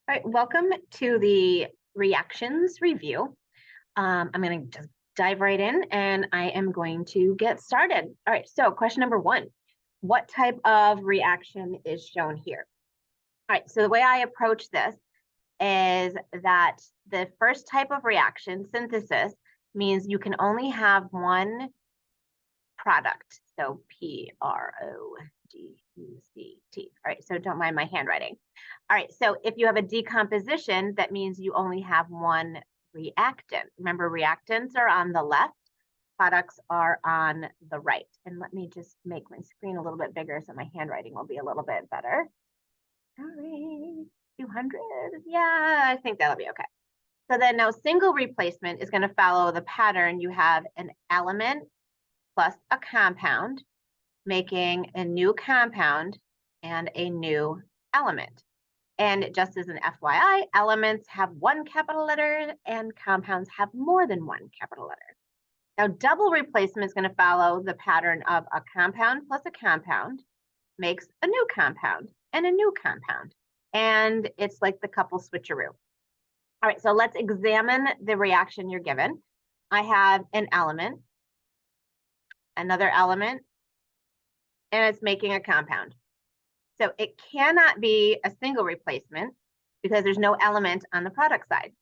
All right, welcome to the reactions review. I'm going to just dive right in and I am going to get started. All right, so question number one, what type of reaction is shown here? All right, so the way I approach this is that the first type of reaction, synthesis, means you can only have one product. So Product. All right, so don't mind my handwriting. All right, so if you have a decomposition, that means you only have one reactant. Remember, reactants are on the left, products are on the right. And let me just make my screen a little bit bigger so my handwriting will be a little bit better. All right, 200. Yeah, I think that'll be okay. So then now single replacement is going to follow the pattern. You have an element plus a compound, making a new compound and a new element. And just as an FYI, elements have one capital letter and compounds have more than one capital letter. Now, double replacement is going to follow the pattern of a compound plus a compound makes a new compound and a new compound. And it's like the couple switcheroo. All right, so let's examine the reaction you're given. I have an element, another element, and it's making a compound. So it cannot be a single replacement because there's no element on the product side.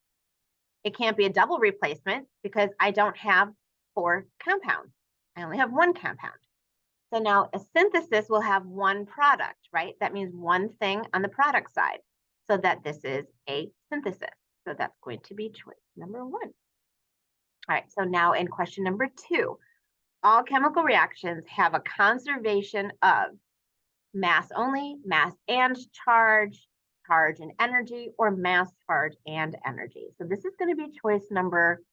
It can't be a double replacement because I don't have 4 compounds. I only have 1 compound. So now a synthesis will have one product, right? That means one thing on the product side, so that this is a synthesis. So that's going to be choice number 1. All right, so now in question number 2, all chemical reactions have a conservation of mass only, mass and charge, charge and energy, or mass, charge, and energy. So this is going to be choice number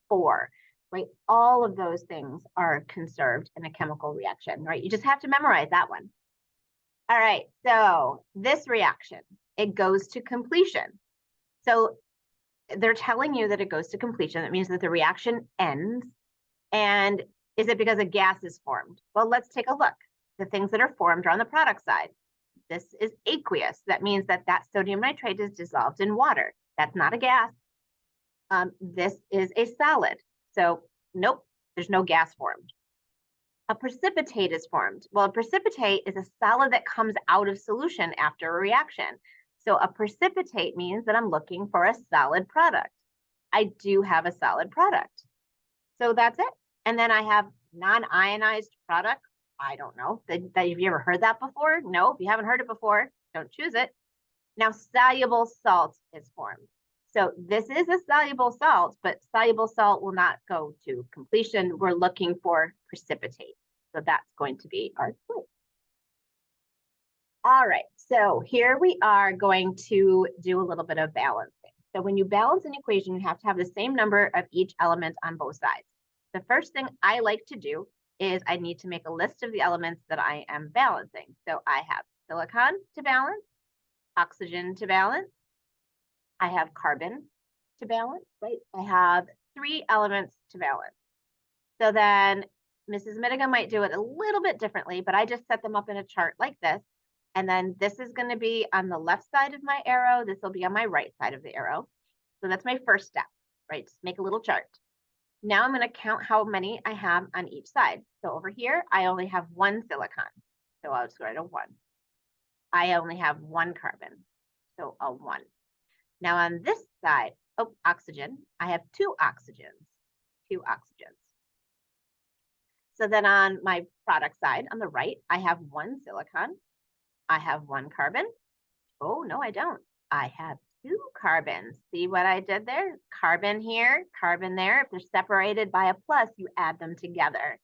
4, right? All of those things are conserved in a chemical reaction, right? You just have to memorize that one. All right, so this reaction, it goes to completion. So they're telling you that it goes to completion. That means that the reaction ends. And is it because a gas is formed? Well, let's take a look. The things that are formed are on the product side. This is aqueous. That means that that sodium nitrate is dissolved in water. That's not a gas. This is a solid. So nope, there's no gas formed. A precipitate is formed. Well, a precipitate is a solid that comes out of solution after a reaction. So a precipitate means that I'm looking for a solid product. I do have a solid product. So that's it. And then I have non-ionized product. I don't know. Have you ever heard that before? No, if you haven't heard it before, don't choose it. Now, soluble salt is formed. So this is a soluble salt, but soluble salt will not go to completion. We're looking for precipitate. So that's going to be our choice. All right, so here we are going to do a little bit of balancing. So when you balance an equation, you have to have the same number of each element on both sides. The first thing I like to do is I need to make a list of the elements that I am balancing. So I have silicon to balance, oxygen to balance, I have carbon to balance, right? I have 3 elements to balance. So then Mrs. Mittiga might do it a little bit differently, but I just set them up in a chart like this. And then this is going to be on the left side of my arrow. This will be on my right side of the arrow. So that's my first step, right? Just make a little chart. Now I'm going to count how many I have on each side. So over here, I only have 1 silicon. So I'll just write a 1. I only have 1 carbon. So a 1. Now on this side, oh, oxygen, I have 2 oxygens. 2 oxygens. So then on my product side, on the right, I have 1 silicon. I have 1 carbon. Oh, no, I don't. I have 2 carbons. See what I did there? Carbon here, carbon there. If they're separated by a plus, you add them together.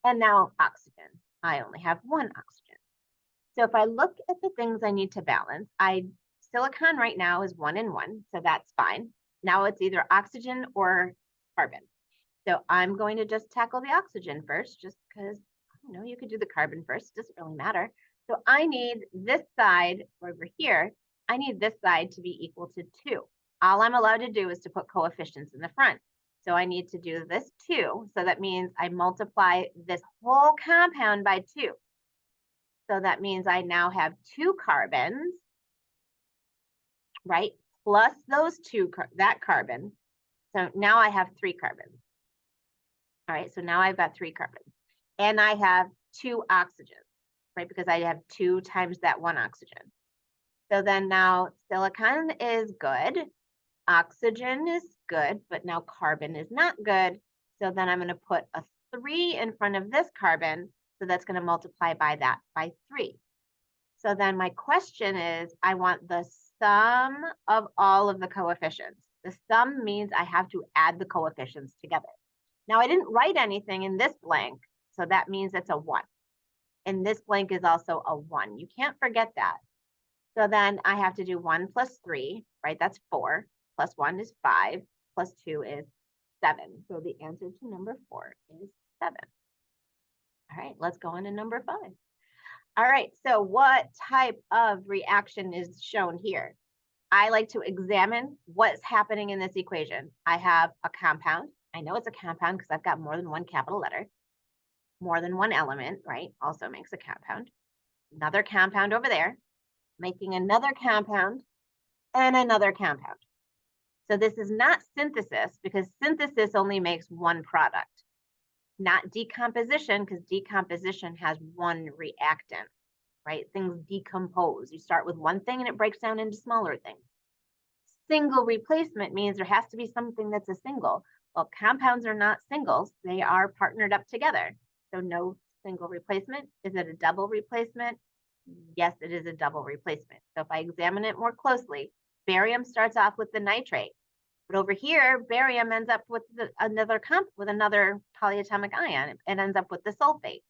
And now oxygen. I only have 1 oxygen. So if I look at the things I need to balance, silicon right now is 1 and 1, so that's fine. Now it's either oxygen or carbon. So I'm going to just tackle the oxygen first, just because, you could do the carbon first. It doesn't really matter. So I need this side over here. I need this side to be equal to 2. All I'm allowed to do is to put coefficients in the front. So I need to do this 2. So that means I multiply this whole compound by 2. So that means I now have 2 carbons, right? plus those that carbon. So now I have 3 carbons. All right, so now I've got 3 carbons. And I have 2 oxygens, right? Because I have 2 times that 1 oxygen. So then now silicon is good, oxygen is good, but now carbon is not good. So then I'm going to put a 3 in front of this carbon. So that's going to multiply by 3. So then my question is, I want the sum of all of the coefficients. The sum means I have to add the coefficients together. Now I didn't write anything in this blank, so that means it's a 1. And this blank is also a 1. You can't forget that. So then I have to do 1 plus 3, right? That's 4. Plus 1 is 5. Plus 2 is 7. So the answer to number 4 is 7. All right, let's go on to number 5. All right, so what type of reaction is shown here? I like to examine what's happening in this equation. I have a compound. I know it's a compound because I've got more than one capital letter. More than one element, right, also makes a compound. Another compound over there, making another compound and another compound. So this is not synthesis because synthesis only makes one product. Not decomposition because decomposition has one reactant, right? Things decompose. You start with one thing and it breaks down into smaller things. Single replacement means there has to be something that's a single. Well, compounds are not singles. They are partnered up together. So no single replacement. Is it a double replacement? Yes, it is a double replacement. So if I examine it more closely, barium starts off with the nitrate. But over here, barium ends up with another polyatomic ion. It ends up with the sulfate,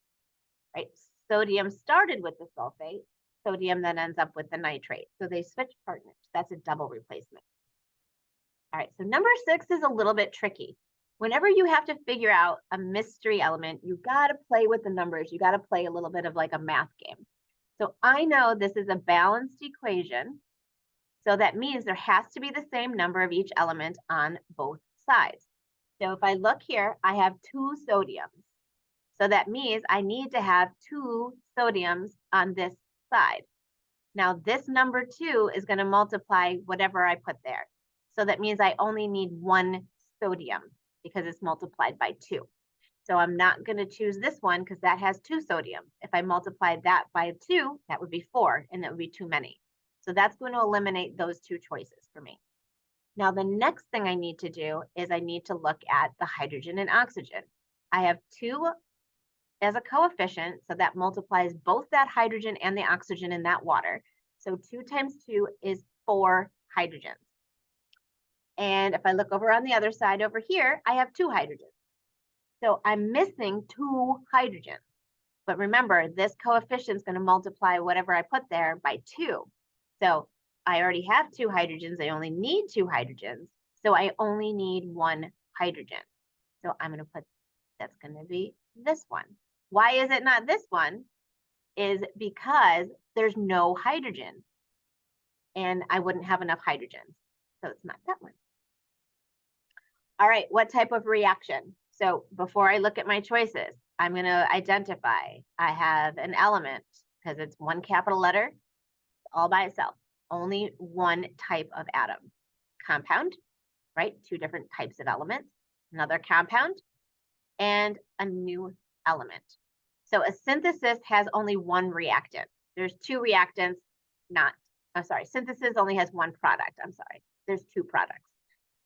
right? Sodium started with the sulfate. Sodium then ends up with the nitrate. So they switch partners. That's a double replacement. All right, so number 6 is a little bit tricky. Whenever you have to figure out a mystery element, you got to play with the numbers. You got to play a little bit of like a math game. So I know this is a balanced equation. So that means there has to be the same number of each element on both sides. So if I look here, I have 2 sodiums. So that means I need to have 2 sodiums on this side. Now this number 2 is going to multiply whatever I put there. So that means I only need 1 sodium because it's multiplied by 2. So I'm not going to choose this one because that has 2 sodium. If I multiply that by 2, that would be 4, and that would be too many. So that's going to eliminate those 2 choices for me. Now, the next thing I need to do is I need to look at the hydrogen and oxygen. I have 2 as a coefficient, so that multiplies both that hydrogen and the oxygen in that water. So 2 times 2 is 4 hydrogens. And if I look over on the other side over here, I have 2 hydrogens. So I'm missing 2 hydrogens. But remember, this coefficient is going to multiply whatever I put there by 2. So I already have 2 hydrogens. I only need 2 hydrogens. So I only need 1 hydrogen. So I'm going to put, that's going to be this one. Why is it not this one? Is because there's no hydrogen. And I wouldn't have enough hydrogens. So it's not that one. All right, what type of reaction? So before I look at my choices, I'm going to identify. I have an element because it's one capital letter all by itself. Only one type of atom. Compound, right? 2 different types of elements. Another compound and a new element. So a synthesis has only one reactant. There's 2 reactants, synthesis only has 1 product. There's 2 products.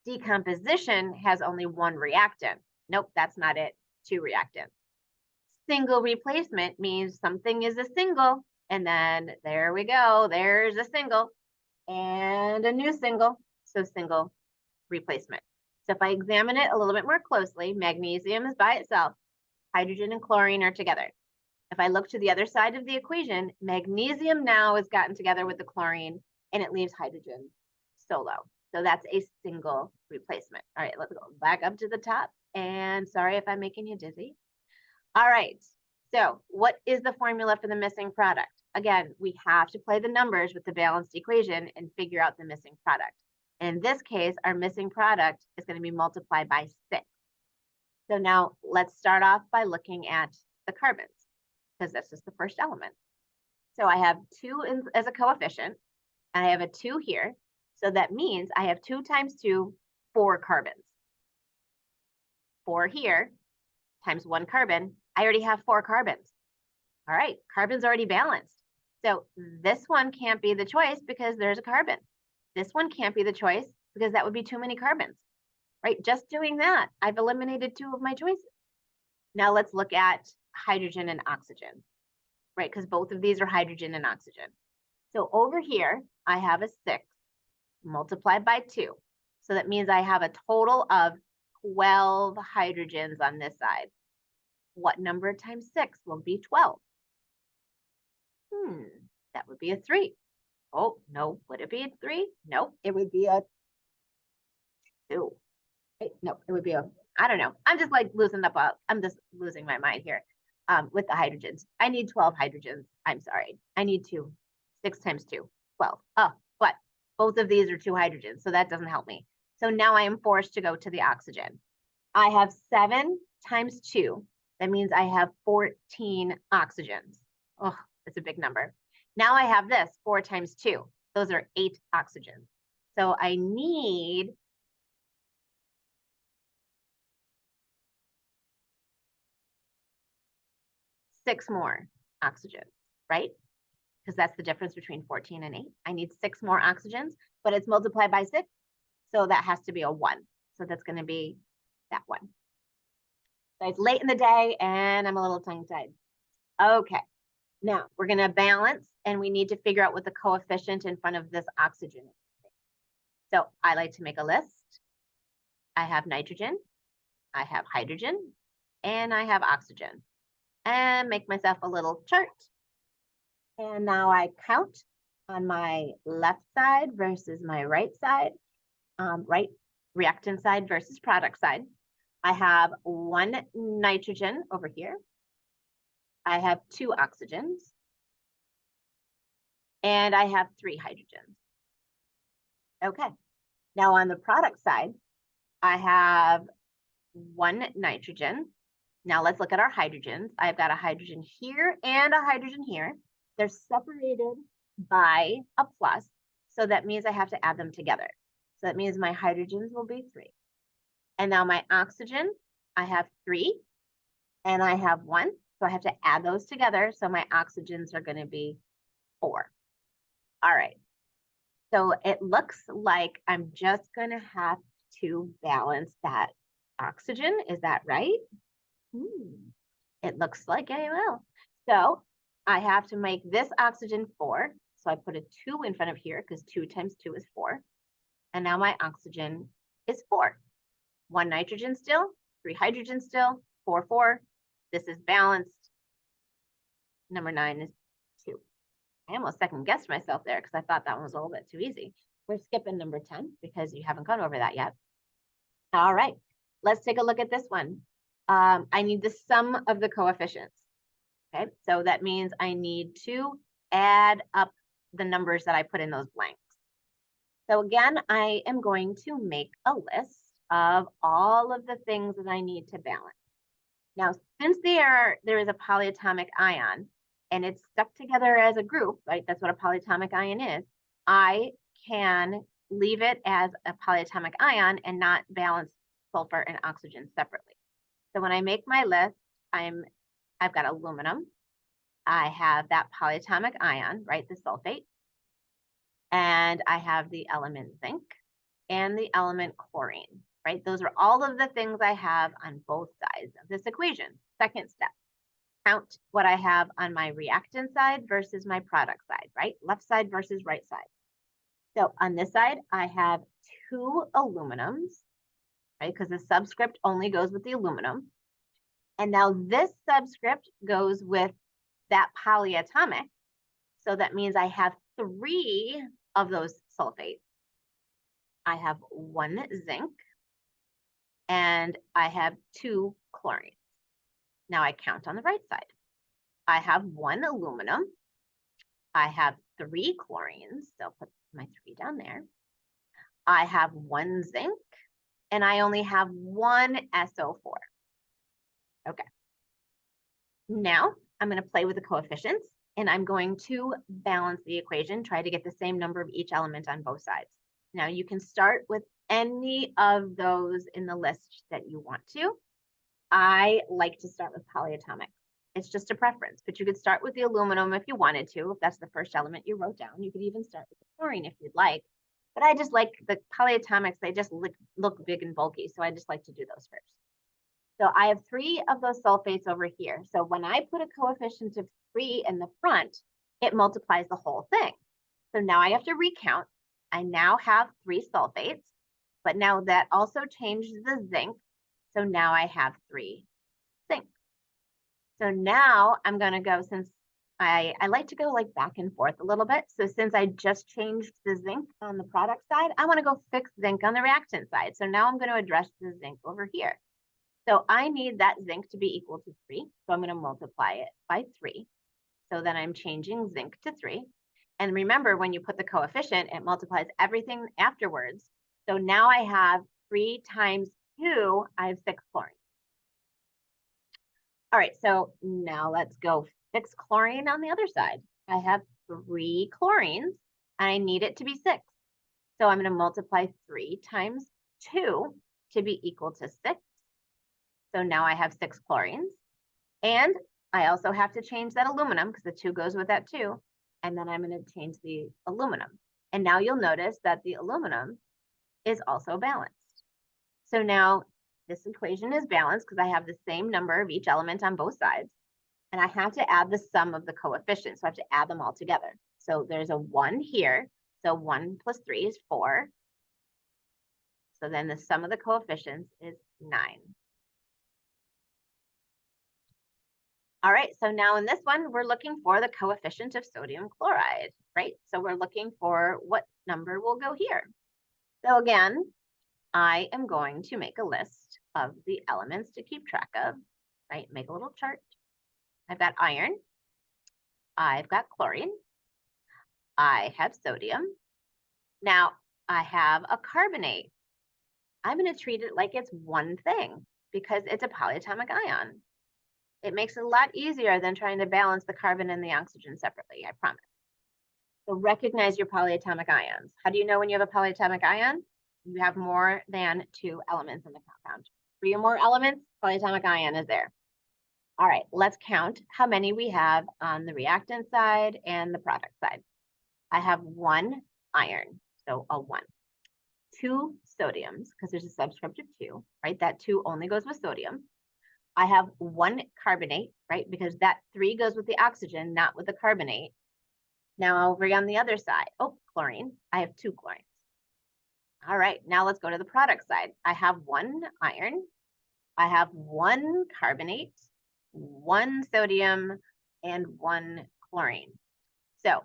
Decomposition has only 1 reactant. Nope, that's not it. 2 reactants. Single replacement means something is a single, and then there we go. There's a single and a new single. So single replacement. So if I examine it a little bit more closely, magnesium is by itself. Hydrogen and chlorine are together. If I look to the other side of the equation, magnesium now has gotten together with the chlorine and it leaves hydrogen solo. So that's a single replacement. All right, let's go back up to the top. And sorry if I'm making you dizzy. All right, so what is the formula for the missing product? Again, we have to play the numbers with the balanced equation and figure out the missing product. In this case, our missing product is going to be multiplied by 6. So now let's start off by looking at the carbons, because that's just the first element. So I have 2 as a coefficient, and I have a 2 here. So that means I have 2 times 2, 4 carbons. 4 here times 1 carbon. I already have 4 carbons. All right, carbon's already balanced. So this one can't be the choice because there's a carbon. This one can't be the choice because that would be too many carbons, right? Just doing that, I've eliminated 2 of my choices. Now let's look at hydrogen and oxygen, right? Because both of these are hydrogen and oxygen. So over here, I have a 6 multiplied by 2. So that means I have a total of 12 hydrogens on this side. What number times 6 will be 12? That would be a 3. Oh, no, would it be a 3? No, it would be a 2. No, it would be a, I don't know. I'm just like I'm just losing my mind here with the hydrogens. I need 12 hydrogens. I'm sorry. I need 2. 6 times 2, 12. Oh, but both of these are 2 hydrogens, so that doesn't help me. So now I am forced to go to the oxygen. I have 7 times 2. That means I have 14 oxygens. Oh, that's a big number. Now I have this 4 times 2. Those are 8 oxygens. So I need 6 more oxygens, right? Because that's the difference between 14 and 8. I need 6 more oxygens, but it's multiplied by 6. So that has to be a 1. So that's going to be that one. So it's late in the day and I'm a little tongue-tied. Okay, now we're going to balance and we need to figure out what the coefficient in front of this oxygen is. So I like to make a list. I have nitrogen, I have hydrogen, and I have oxygen. And make myself a little chart. And now I count on my left side versus my right side, right reactant side versus product side. I have 1 nitrogen over here. I have 2 oxygens. And I have 3 hydrogens. Okay. Now on the product side, I have 1 nitrogen. Now let's look at our hydrogens. I've got a hydrogen here and a hydrogen here. They're separated by a plus. So that means I have to add them together. So that means my hydrogens will be 3. And now my oxygen, I have 3 and I have 1. So I have to add those together. So my oxygens are going to be 4. All right. So it looks like I'm just going to have to balance that oxygen. Is that right? It looks like I will. So I have to make this oxygen 4. So I put a 2 in front of here because 2 times 2 is 4. And now my oxygen is 4. 1 nitrogen still, 3 hydrogen still, 4, 4. This is balanced. Number 9 is 2. I almost second guessed myself there because I thought that one was a little bit too easy. We're skipping number 10 because you haven't gone over that yet. All right, let's take a look at this one. I need the sum of the coefficients. Okay, so that means I need to add up the numbers that I put in those blanks. So again, I am going to make a list of all of the things that I need to balance. Now, since there is a polyatomic ion and it's stuck together as a group, right? That's what a polyatomic ion is. I can leave it as a polyatomic ion and not balance sulfur and oxygen separately. So when I make my list, I've got aluminum. I have that polyatomic ion, right? The sulfate. And I have the element zinc and the element chlorine, right? Those are all of the things I have on both sides of this equation. Second step, count what I have on my reactant side versus my product side, right? Left side versus right side. So on this side, I have 2 aluminums, right? Because the subscript only goes with the aluminum. And now this subscript goes with that polyatomic. So that means I have 3 of those sulfates. I have 1 zinc and I have 2 chlorines. Now I count on the right side. I have 1 aluminum. I have 3 chlorines. So I'll put my 3 down there. I have 1 zinc and I only have 1 SO4. Okay. Now I'm going to play with the coefficients and I'm going to balance the equation, try to get the same number of each element on both sides. Now you can start with any of those in the list that you want to. I like to start with polyatomic. It's just a preference, but you could start with the aluminum if you wanted to, if that's the first element you wrote down. You could even start with the chlorine if you'd like. But I just like the polyatomics, they just look big and bulky, so I just like to do those first. So I have 3 of those sulfates over here. So when I put a coefficient of 3 in the front, it multiplies the whole thing. So now I have to recount. I now have 3 sulfates, but now that also changed the zinc. So now I have 3 zinc. So now I'm going to go, since I like to go like back and forth a little bit. So since I just changed the zinc on the product side, I want to go fix zinc on the reactant side. So now I'm going to address the zinc over here. So I need that zinc to be equal to 3. So I'm going to multiply it by 3. So then I'm changing zinc to 3. And remember, when you put the coefficient, it multiplies everything afterwards. So now I have 3 times 2, I have 6 chlorine. All right, so now let's go fix chlorine on the other side. I have 3 chlorines, and I need it to be 6. So I'm going to multiply 3 times 2 to be equal to 6. So now I have 6 chlorines. And I also have to change that aluminum because the 2 goes with that too. And then I'm going to change the aluminum. And now you'll notice that the aluminum is also balanced. So now this equation is balanced because I have the same number of each element on both sides. And I have to add the sum of the coefficients. So I have to add them all together. So there's a 1 here. So 1 plus 3 is 4. So then the sum of the coefficients is 9. All right, so now in this one, we're looking for the coefficient of sodium chloride, right? So we're looking for what number will go here. So again, I am going to make a list of the elements to keep track of, right? Make a little chart. I've got iron. I've got chlorine. I have sodium. Now I have a carbonate. I'm going to treat it like it's one thing because it's a polyatomic ion. It makes it a lot easier than trying to balance the carbon and the oxygen separately, I promise. So recognize your polyatomic ions. How do you know when you have a polyatomic ion? You have more than 2 elements in the compound. 3 or more elements, polyatomic ion is there. All right, let's count how many we have on the reactant side and the product side. I have 1 iron, so a 1. 2 sodiums, because there's a subscript of 2, right? That 2 only goes with sodium. I have 1 carbonate, right? Because that 3 goes with the oxygen, not with the carbonate. Now over on the other side, oh, chlorine, I have 2 chlorines. All right, now let's go to the product side. I have 1 iron, I have 1 carbonate, 1 sodium, and 1 chlorine. So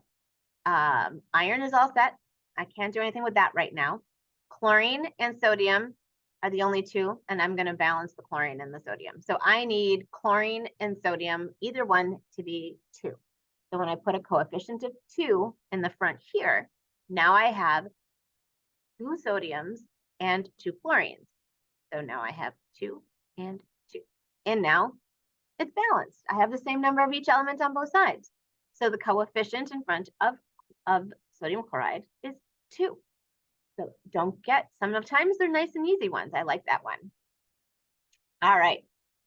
iron is all set. I can't do anything with that right now. Chlorine and sodium are the only 2, and I'm going to balance the chlorine and the sodium. So I need chlorine and sodium, either one, to be 2. So when I put a coefficient of 2 in the front here, now I have 2 sodiums and 2 chlorines. So now I have 2 and 2. And now it's balanced. I have the same number of each element on both sides. So the coefficient in front of sodium chloride is 2. So don't get, sometimes they're nice and easy ones. I like that one. All right.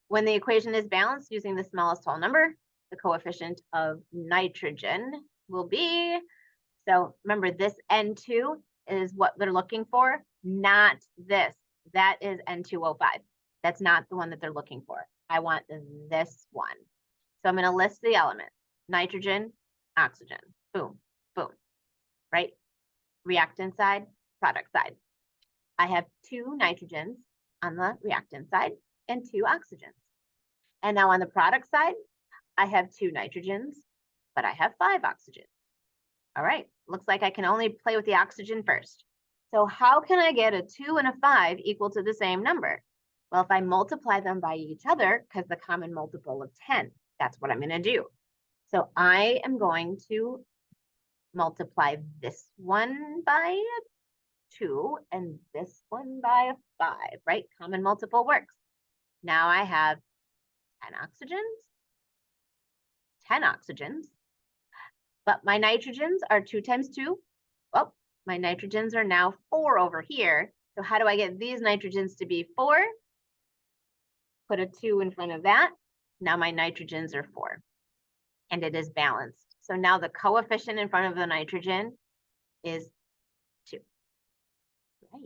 When the equation is balanced using the smallest whole number, the coefficient of nitrogen will be, so remember this N2 is what they're looking for, not this. That is N2O5. That's not the one that they're looking for. I want this one. So I'm going to list the elements. Nitrogen, oxygen, boom, boom, right? Reactant side, product side. I have 2 nitrogens on the reactant side and 2 oxygens. And now on the product side, I have 2 nitrogens, but I have 5 oxygens. All right, looks like I can only play with the oxygen first. So how can I get a 2 and a 5 equal to the same number? Well, if I multiply them by each other, because the common multiple of 10, that's what I'm going to do. So I am going to multiply this one by a 2 and this one by a 5, right? Common multiple works. Now I have 10 oxygens, but my nitrogens are 2 times 2. Well, My nitrogens are now 4 over here. So how do I get these nitrogens to be 4? Put a 2 in front of that. Now my nitrogens are 4. And it is balanced. So now the coefficient in front of the nitrogen is 2. Right.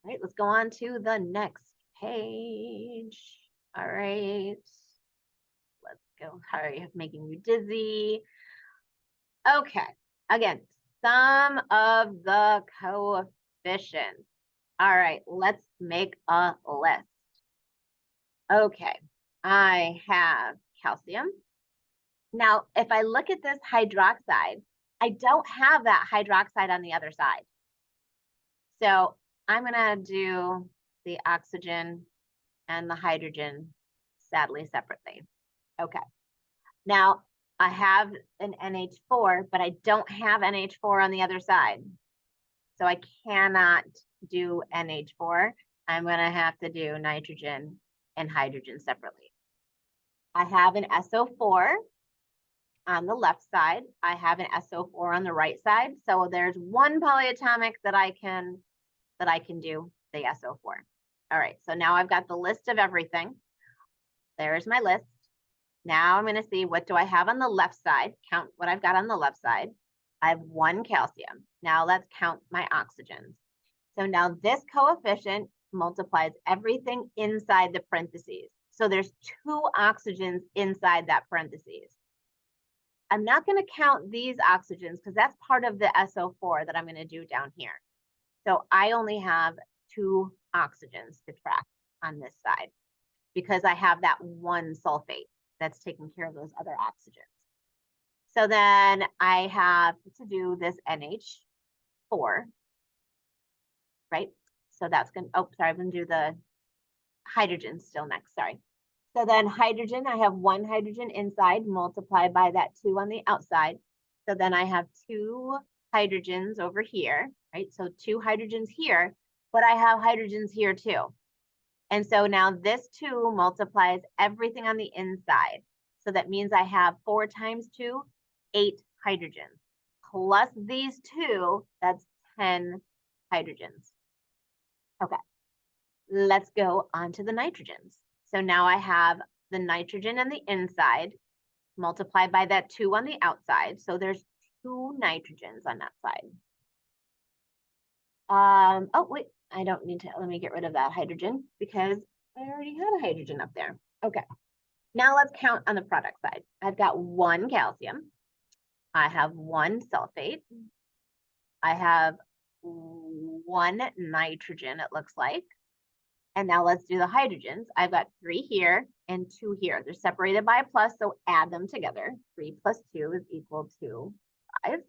All right, let's go on to the next page. All right. Let's go. Sorry, I'm making you dizzy. Okay. Again, sum of the coefficients. All right, let's make a list. Okay, I have calcium. Now, if I look at this hydroxide, I don't have that hydroxide on the other side. So I'm gonna do the oxygen and the hydrogen, sadly, separately. Okay. Now, I have an NH4, but I don't have NH4 on the other side. So I cannot do NH4. I'm gonna have to do nitrogen and hydrogen separately. I have an SO4 on the left side. I have an SO4 on the right side. So there's one polyatomic that I can do, the SO4. All right, so now I've got the list of everything. There's my list. Now I'm gonna see what do I have on the left side, count what I've got on the left side. I have 1 calcium. Now let's count my oxygens. So now this coefficient multiplies everything inside the parentheses. So there's 2 oxygens inside that parentheses. I'm not going to count these oxygens because that's part of the SO4 that I'm going to do down here. So I only have 2 oxygens to track on this side because I have that 1 sulfate that's taking care of those other oxygens. So then I have to do this NH4, right? So that's going to, oh, sorry, I'm going to do the hydrogen still next, sorry. So then hydrogen, I have 1 hydrogen inside multiplied by that 2 on the outside. So then I have 2 hydrogens over here, right? So 2 hydrogens here, but I have hydrogens here too. And so now this 2 multiplies everything on the inside. So that means I have 4 times 2, 8 hydrogens. Plus these 2, that's 10 hydrogens. Okay, let's go on to the nitrogens. So now I have the nitrogen on the inside multiplied by that 2 on the outside. So there's 2 nitrogens on that side. Oh, wait, I don't need to, let me get rid of that hydrogen because I already had a hydrogen up there. Okay, now let's count on the product side. I've got 1 calcium. I have 1 sulfate. I have 1 nitrogen, it looks like. And now let's do the hydrogens. I've got 3 here and 2 here. They're separated by a plus, so add them together. 3 plus 2 is equal to 5.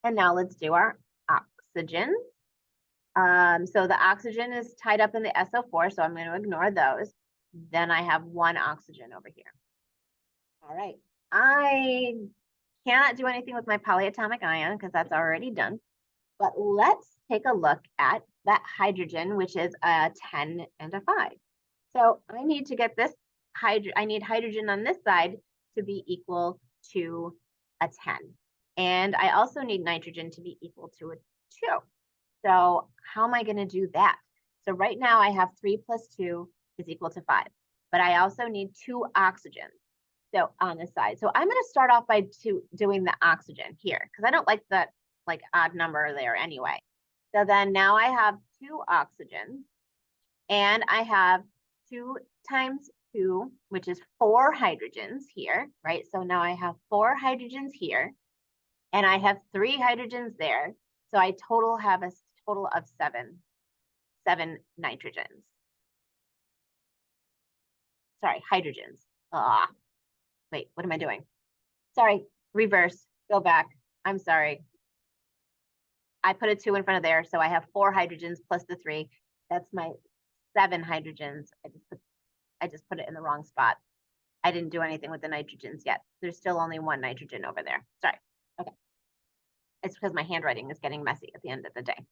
And now let's do our oxygens. So the oxygen is tied up in the SO4, so I'm going to ignore those. Then I have 1 oxygen over here. All right. I cannot do anything with my polyatomic ion because that's already done. But let's take a look at that hydrogen, which is a 10 and a 5. So I need to get this I need hydrogen on this side to be equal to a 10. And I also need nitrogen to be equal to a 2. So how am I going to do that? So right now I have 3 plus 2 is equal to 5. But I also need 2 oxygens. So on this side. So I'm going to start off by doing the oxygen here because I don't like that like odd number there anyway. So then now I have 2 oxygens and I have 2 times 2, which is 4 hydrogens here, right? So now I have 4 hydrogens here and I have 3 hydrogens there. So I have a total of 7 nitrogens. Sorry, hydrogens. Wait, what am I doing? Sorry, reverse, go back. I'm sorry. I put a 2 in front of there, so I have 4 hydrogens plus the 3. That's my 7 hydrogens. I just put it in the wrong spot. I didn't do anything with the nitrogens yet. There's still only 1 nitrogen over there. Sorry. Okay. It's because my handwriting is getting messy at the end of the day.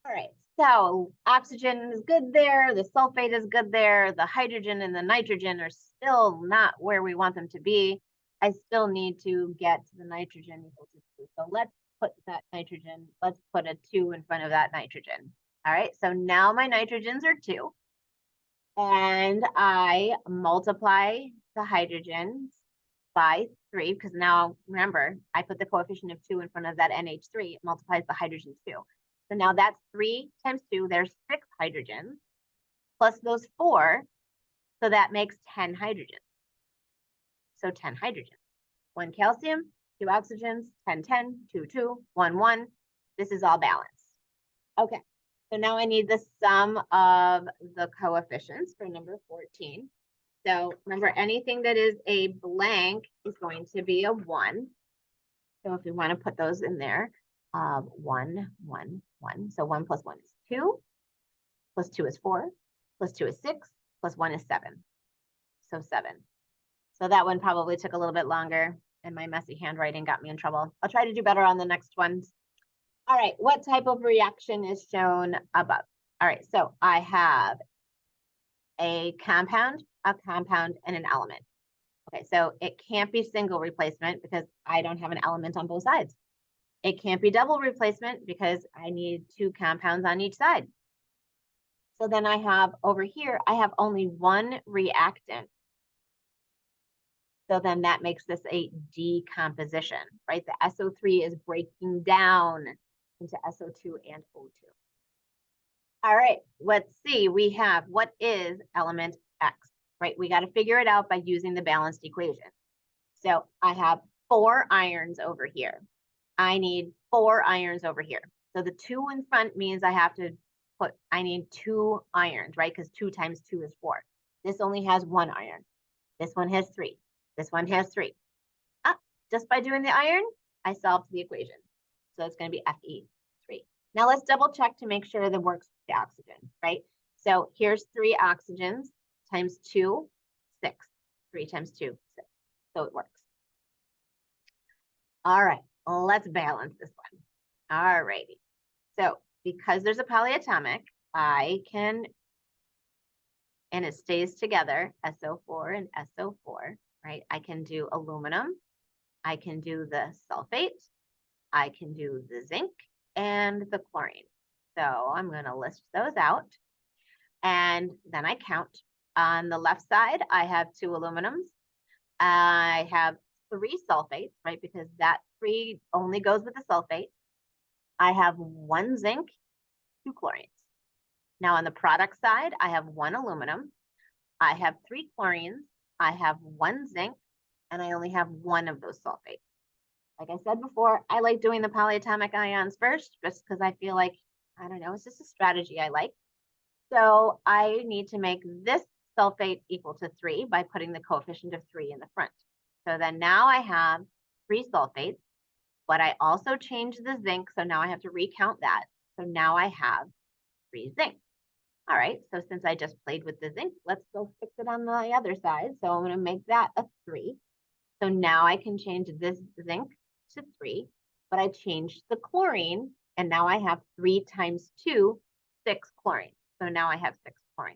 All right, so oxygen is good there. The sulfate is good there. The hydrogen and the nitrogen are still not where we want them to be. I still need to get to the nitrogen equal to 2. So let's put that nitrogen, let's put a 2 in front of that nitrogen. All right, so now my nitrogens are 2. And I multiply the hydrogens by 3, because now, remember, I put the coefficient of 2 in front of that NH3, it multiplies the hydrogen 2. So now that's 3 times 2, there's 6 hydrogens, plus those 4, so that makes 10 hydrogens. So 10 hydrogens. 1 calcium, 2 oxygens, 10, 10, 2, 2, 1, 1. This is all balanced. Okay, so now I need the sum of the coefficients for number 14. So remember, anything that is a blank is going to be a 1. So if we want to put those in there, 1, 1, 1. So 1 plus 1 is 2, plus 2 is 4, plus 2 is 6, plus 1 is 7. So 7. So that one probably took a little bit longer, and my messy handwriting got me in trouble. I'll try to do better on the next ones. All right, what type of reaction is shown above? All right, so I have a compound, and an element. Okay, so it can't be single replacement because I don't have an element on both sides. It can't be double replacement because I need 2 compounds on each side. So then I have over here, I have only 1 reactant. So then that makes this a decomposition, right? The SO3 is breaking down into SO2 and O2. All right, let's see. We have, what is element X, right? We got to figure it out by using the balanced equation. So I have 4 irons over here. I need 4 irons over here. So the 2 in front means I have to put, I need 2 irons, right? Because 2 times 2 is 4. This only has 1 iron. This one has 3. This one has 3. Just by doing the iron, I solved the equation. So it's going to be Fe3. Now let's double check to make sure that works with the oxygen, right? So here's 3 oxygens times 2, 6. 3 times 2, 6. So it works. All right, let's balance this one. All righty. So because there's a polyatomic, I can, and it stays together, SO4 and SO4, right? I can do aluminum, I can do the sulfate, I can do the zinc, and the chlorine. So I'm going to list those out. And then I count. On the left side, I have 2 aluminums. I have 3 sulfates, right? Because that 3 only goes with the sulfate. I have 1 zinc, 2 chlorines. Now on the product side, I have 1 aluminum. I have 3 chlorines. I have 1 zinc, and I only have 1 of those sulfates. Like I said before, I like doing the polyatomic ions first, just because I feel like, I don't know, it's just a strategy I like. So I need to make this sulfate equal to 3 by putting the coefficient of 3 in the front. So then now I have 3 sulfates, but I also changed the zinc, so now I have to recount that. So now I have 3 zinc. All right, so since I just played with the zinc, let's go fix it on the other side. So I'm going to make that a 3. So now I can change this zinc to 3, but I changed the chlorine, and now I have 3 times 2, 6 chlorine. So now I have 6 chlorine.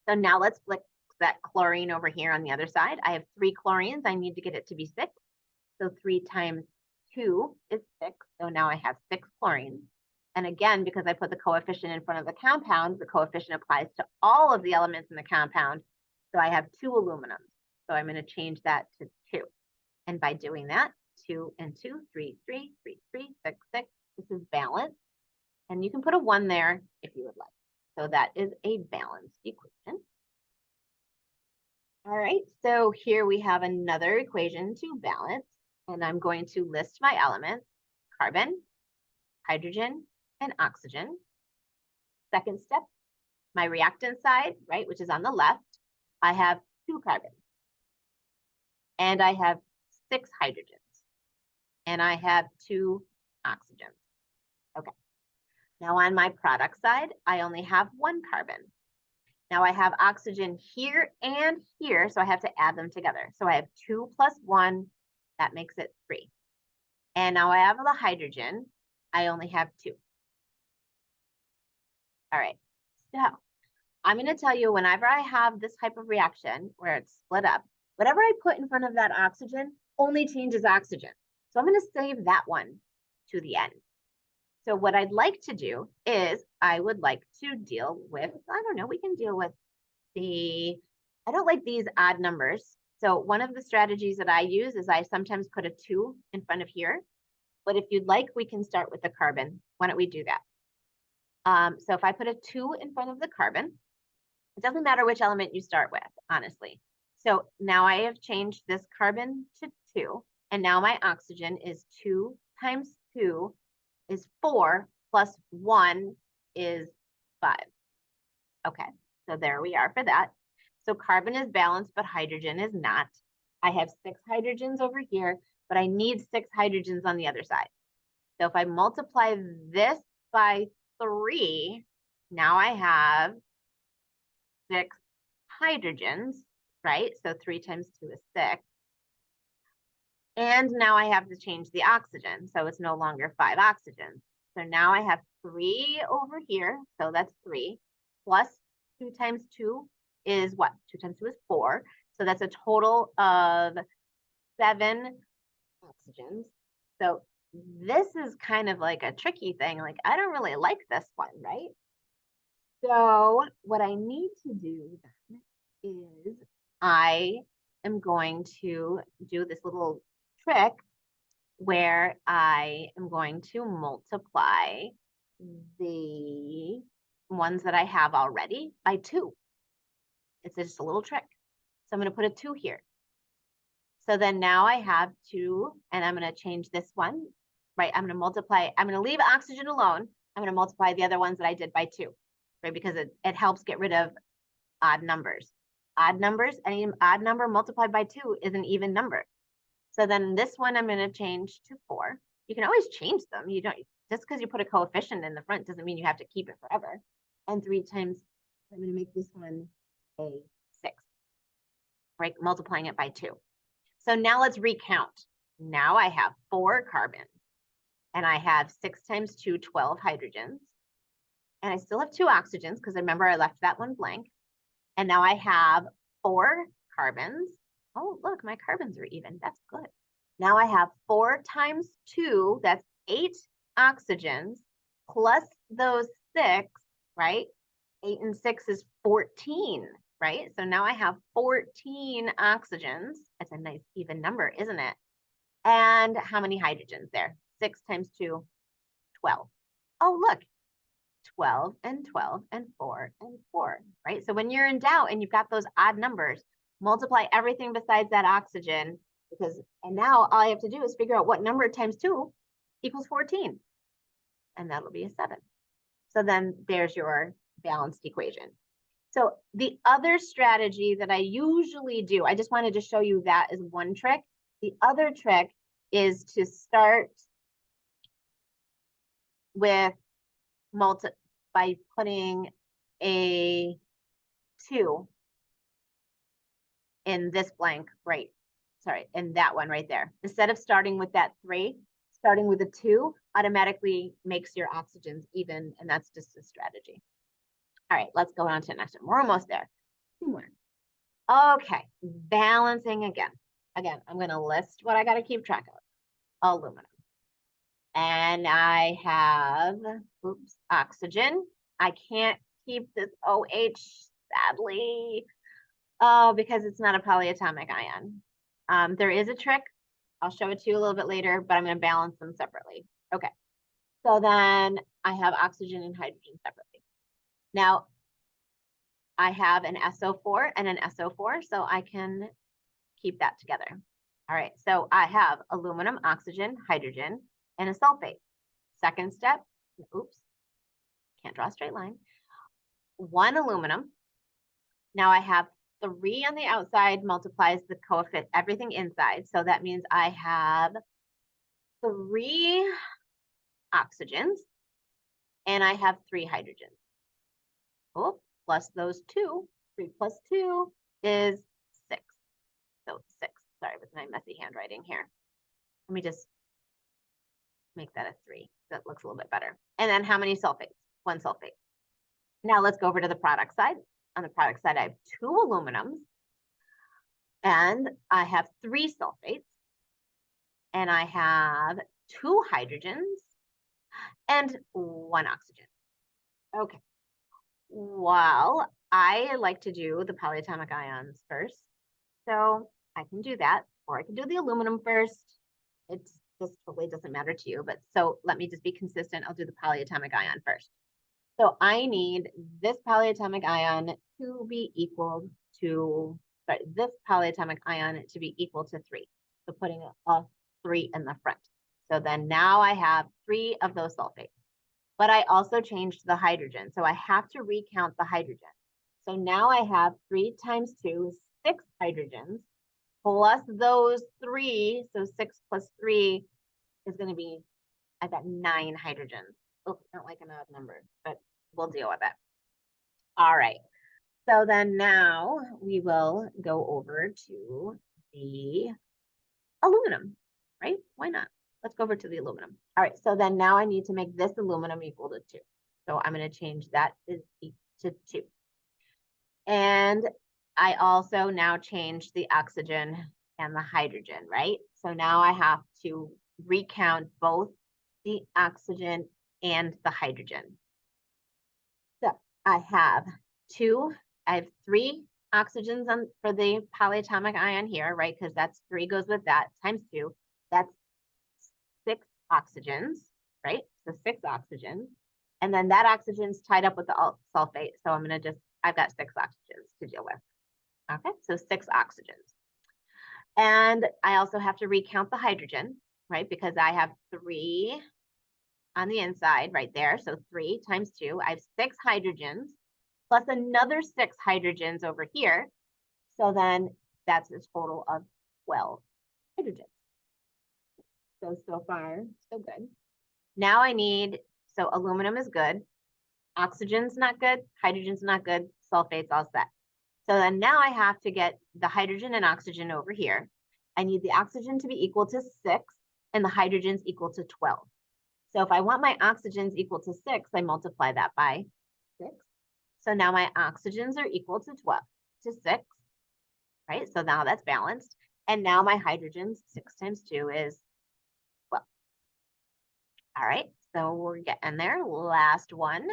So now let's flip that chlorine over here on the other side. I have 3 chlorines. I need to get it to be 6. So 3 times 2 is 6. So now I have 6 chlorines. And again, because I put the coefficient in front of the compound, the coefficient applies to all of the elements in the compound. So I have 2 aluminums. So I'm going to change that to 2. And by doing that, 2 and 2, 3, 3, 3, 3, 6, 6. This is balanced. And you can put a 1 there if you would like. So that is a balanced equation. All right, so here we have another equation to balance. And I'm going to list my elements: carbon, hydrogen, and oxygen. Second step, my reactant side, right, which is on the left, I have 2 carbons. And I have 6 hydrogens. And I have 2 oxygens. Okay. Now on my product side, I only have 1 carbon. Now I have oxygen here and here, so I have to add them together. So I have 2 plus 1, that makes it 3. And now I have the hydrogen, I only have 2. All right, so I'm going to tell you, whenever I have this type of reaction where it's split up, whatever I put in front of that oxygen only changes oxygen. So I'm going to save that one to the end. So what I'd like to do is I would like to deal with, I don't know, we can deal with I don't like these odd numbers. So one of the strategies that I use is I sometimes put a 2 in front of here. But if you'd like, we can start with the carbon. Why don't we do that? So if I put a 2 in front of the carbon, it doesn't matter which element you start with, honestly. So now I have changed this carbon to 2, and now my oxygen is 2 times 2 is 4 plus 1 is 5. Okay, so there we are for that. So carbon is balanced, but hydrogen is not. I have 6 hydrogens over here, but I need 6 hydrogens on the other side. So if I multiply this by 3, now I have 6 hydrogens, right? So 3 times 2 is 6. And now I have to change the oxygen. So it's no longer 5 oxygens. So now I have 3 over here. So that's 3 plus 2 times 2 is what? 2 times 2 is 4. So that's a total of 7 oxygens. So this is kind of like a tricky thing. Like, I don't really like this one, right? So what I need to do then is I am going to do this little trick where I am going to multiply the ones that I have already by 2. It's just a little trick. So I'm going to put a 2 here. So then now I have 2, and I'm going to change this one, right? I'm going to multiply, I'm going to leave oxygen alone. I'm going to multiply the other ones that I did by 2, right? Because it helps get rid of odd numbers. Odd numbers, any odd number multiplied by 2 is an even number. So then this one I'm going to change to 4. You can always change them. You don't, just because you put a coefficient in the front doesn't mean you have to keep it forever. And 3 times, I'm going to make this one a 6, right? Multiplying it by 2. So now let's recount. Now I have 4 carbons, and I have 6 times 2, 12 hydrogens. And I still have 2 oxygens because remember I left that one blank. And now I have 4 carbons. Oh, look, my carbons are even. That's good. Now I have 4 times 2, that's 8 oxygens, plus those 6, right? 8 and 6 is 14, right? So now I have 14 oxygens. That's a nice even number, isn't it? And how many hydrogens there? 6 times 2, 12. Oh, look, 12 and 12 and 4 and 4, right? So when you're in doubt and you've got those odd numbers, multiply everything besides that oxygen, and now all I have to do is figure out what number times 2 equals 14. And that'll be a 7. So then there's your balanced equation. So the other strategy that I usually do, I just wanted to show you that as one trick. The other trick is to start with by putting a 2 in this blank, right? Sorry, in that one right there. Instead of starting with that 3, starting with a 2 automatically makes your oxygens even, and that's just a strategy. All right, let's go on to the next one. We're almost there. 2 more. Okay, balancing again. Again, I'm going to list what I got to keep track of. Aluminum. And I have, oops, oxygen. I can't keep this OH, sadly, because it's not a polyatomic ion. There is a trick. I'll show it to you a little bit later, but I'm going to balance them separately. Okay, so then I have oxygen and hydrogen separately. Now, I have an SO4 and an SO4, so I can keep that together. All right, so I have aluminum, oxygen, hydrogen, and a sulfate. Second step, oops, can't draw a straight line. 1 aluminum. Now I have 3 on the outside multiplies the coefficient, everything inside. So that means I have 3 oxygens and I have 3 hydrogens. Oh, plus those 2, 3 plus 2 is 6. So 6, sorry with my messy handwriting here. Let me just make that a 3. That looks a little bit better. And then how many sulfates? 1 sulfate. Now let's go over to the product side. On the product side, I have 2 aluminums and I have 3 sulfates. and I have 2 hydrogens and 1 oxygen. Okay. Well, I like to do the polyatomic ions first. So I can do that, or I can do the aluminum first. This totally doesn't matter to you, but so let me just be consistent. I'll do the polyatomic ion first. So I need this polyatomic ion to be equal to, sorry, this polyatomic ion to be equal to 3. So putting a 3 in the front. So then now I have 3 of those sulfates. But I also changed the hydrogen. So I have to recount the hydrogen. So now I have 3 times 2, 6 hydrogens, plus those 3. So 6 plus 3 is going to be, I've got 9 hydrogens. Oh, not like an odd number, but we'll deal with it. All right. So then now we will go over to the aluminum, right? Why not? Let's go over to the aluminum. All right, so then now I need to make this aluminum equal to 2. So I'm going to change that to 2. And I also now change the oxygen and the hydrogen, right? So now I have to recount both the oxygen and the hydrogen. So I have 3 oxygens for the polyatomic ion here, right? Because that's 3 goes with that times 2. That's 6 oxygens, right? So 6 oxygens. And then that oxygen's tied up with the sulfate. So I'm going to I've got 6 oxygens to deal with. Okay, so 6 oxygens. And I also have to recount the hydrogen, right? Because I have 3 on the inside right there. So 3 times 2, I have 6 hydrogens plus another 6 hydrogens over here. So then that's a total of 12 hydrogens. So far, so good. Now I need, so aluminum is good, oxygen's not good, hydrogen's not good, sulfate's all set. So then now I have to get the hydrogen and oxygen over here. I need the oxygen to be equal to 6 and the hydrogen's equal to 12. So if I want my oxygens equal to 6, I multiply that by 6. So now my oxygens are equal to 12 to 6, right? So now that's balanced. And now my hydrogens, 6 times 2 is 12. All right, so we're getting there. Last one.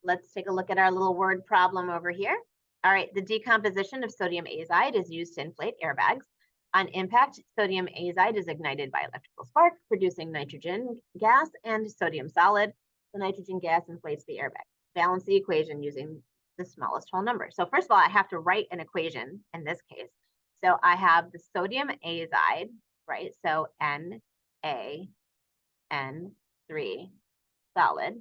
Let's take a look at our little word problem over here. All right, the decomposition of sodium azide is used to inflate airbags. On impact, sodium azide is ignited by electrical spark, producing nitrogen gas and sodium solid. The nitrogen gas inflates the airbag. Balance the equation using the smallest whole number. So first of all, I have to write an equation in this case. So I have the sodium azide, right? So NaN3 solid.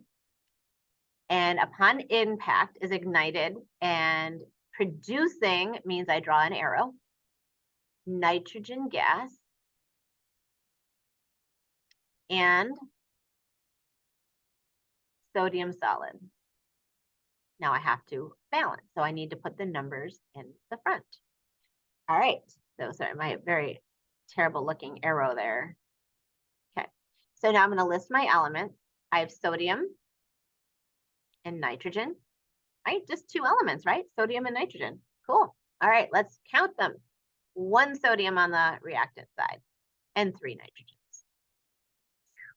And upon impact is ignited, and producing means I draw an arrow, nitrogen gas, and sodium solid. Now I have to balance, so I need to put the numbers in the front. All right, so sorry, my very terrible looking arrow there. Okay, so now I'm going to list my elements. I have sodium and nitrogen, right? Just 2 elements, right? Sodium and nitrogen. Cool. All right, let's count them. 1 sodium on the reactant side and 3 nitrogens.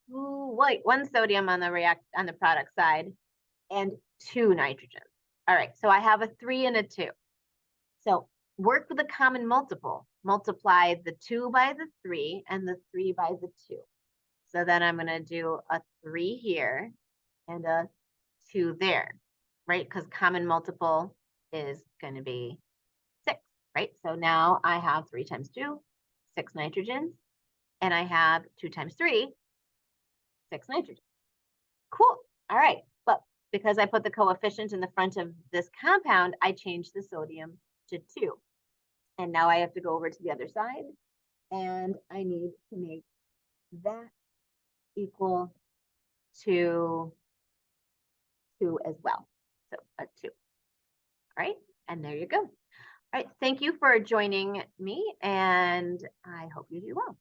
1 sodium on the product side and 2 nitrogens. All right, so I have a 3 and a 2. So work with a common multiple. Multiply the 2 by the 3 and the 3 by the 2. So then I'm going to do a 3 here and a 2 there, right? Because common multiple is going to be 6, right? So now I have 3 times 2, 6 nitrogens, and I have 2 times 3, 6 nitrogens. Cool. All right. But because I put the coefficient in the front of this compound, I changed the sodium to 2. And now I have to go over to the other side, and I need to make that equal to 2 as well. So a 2. All right. And there you go. All right. Thank you for joining me, and I hope you do well.